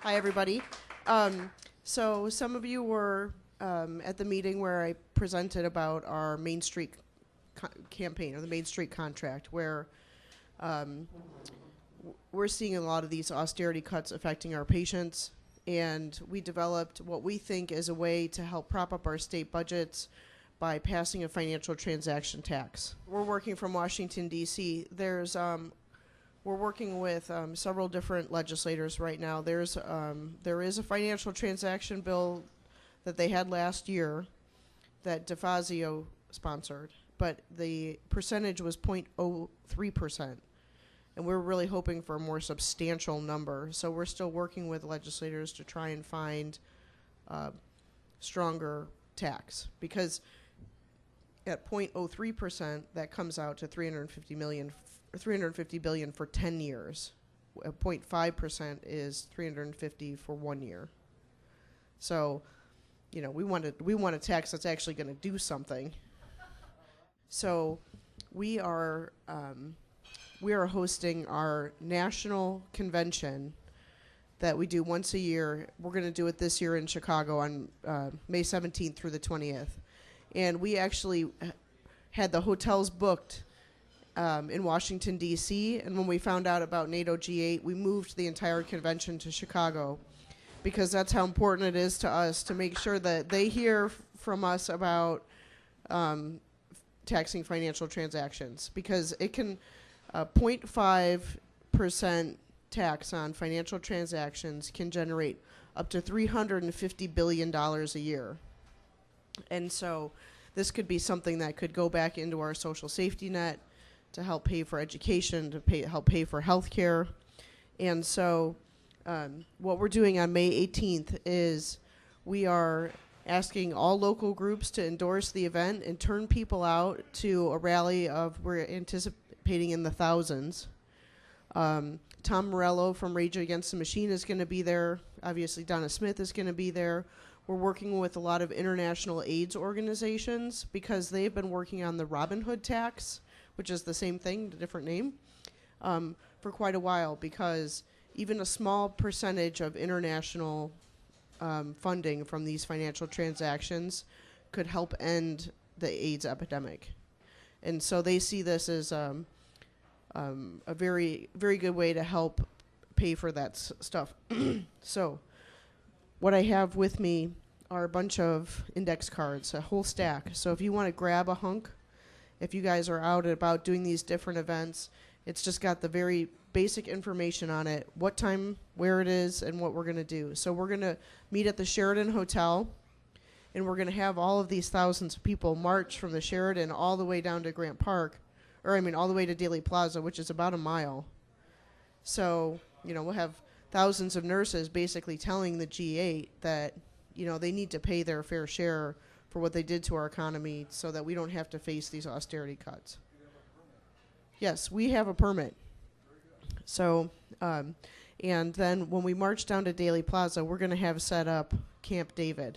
Hi, everybody. So some of you were at the meeting where I presented about our Main Street campaign, or the Main Street contract, where we're seeing a lot of these austerity cuts affecting our patients, and we developed what we think is a way to help prop up our state budgets by passing a financial transaction tax. We're working from Washington, D.C. We're working with several different legislators right now. There is a financial transaction bill that they had last year that DeFazio sponsored, but the percentage was 0.03%. And we're really hoping for a more substantial number. So we're still working with legislators to try and find stronger tax, because at 0.03%, that comes out to $350 billion for 10 years. 0.5% is $350 for 1 year. So, you know, we want a tax that's actually going to do something. So, we are hosting our national convention that we do once a year. We're going to do it this year in Chicago on May 17th through the 20th. And we actually had the hotels booked in Washington, D.C., and when we found out about NATO G8, we moved the entire convention to Chicago, because that's how important it is to us to make sure that they hear from us about taxing financial transactions, because it can 0.5% tax on financial transactions can generate up to $350 billion a year. And so this could be something that could go back into our social safety net to help pay for education, to help pay for health care. And so what we're doing on May 18th is we are asking all local groups to endorse the event and turn people out to a rally of, we're anticipating in the thousands. Tom Morello from Rage Against the Machine is going to be there. Obviously, Donna Smith is going to be there. We're working with a lot of international AIDS organizations because they've been working on the Robin Hood tax, which is the same thing, a different name, for quite a while, because even a small percentage of international funding from these financial transactions could help end the AIDS epidemic. And so they see this as a very, very good way to help pay for that stuff. So what I have with me are a bunch of index cards, a whole stack. So if you want to grab a hunk, if you guys are out and about doing these different events, it's just got the very basic information on it, what time, where it is, and what we're going to do. So we're going to meet at the Sheraton Hotel, and we're going to have all of these thousands of people march from the Sheraton all the way down to Grant Park, all the way to Daley Plaza, which is about a mile. So, you know, we'll have thousands of nurses basically telling the G8 that, you know, they need to pay their fair share for what they did to our economy so that we don't have to face these austerity cuts. Yes, we have a permit. So, and then when we march down to Daley Plaza, we're going to have set up Camp David,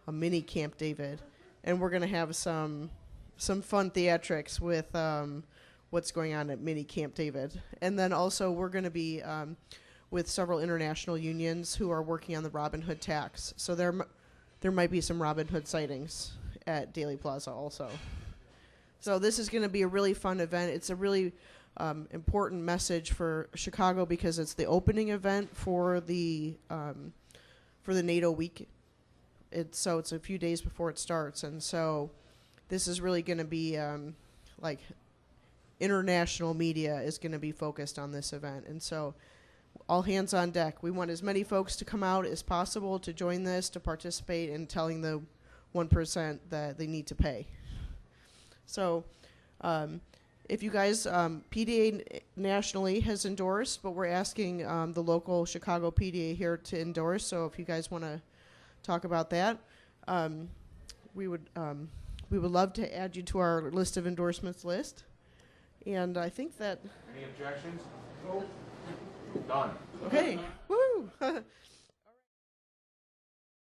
a mini Camp David, and we're going to have some fun theatrics with what's going on at mini Camp David. And then also we're going to be with several international unions who are working on the Robin Hood tax. So there might be some Robin Hood sightings at Daley Plaza also. So this is going to be a really fun event. It's a really important message for Chicago because it's the opening event for the NATO week. It's a few days before it starts, and so this is really going to be like international media is going to be focused on this event, and so all hands on deck. We want as many folks to come out as possible to join this, to participate in telling the 1% that they need to pay. So if you guys, PDA nationally has endorsed, but we're asking the local Chicago PDA here to endorse. So if you guys want to talk about that, we would love to add you to our list of endorsements list. And I think that... Any objections? No. Done. Okay. Woo!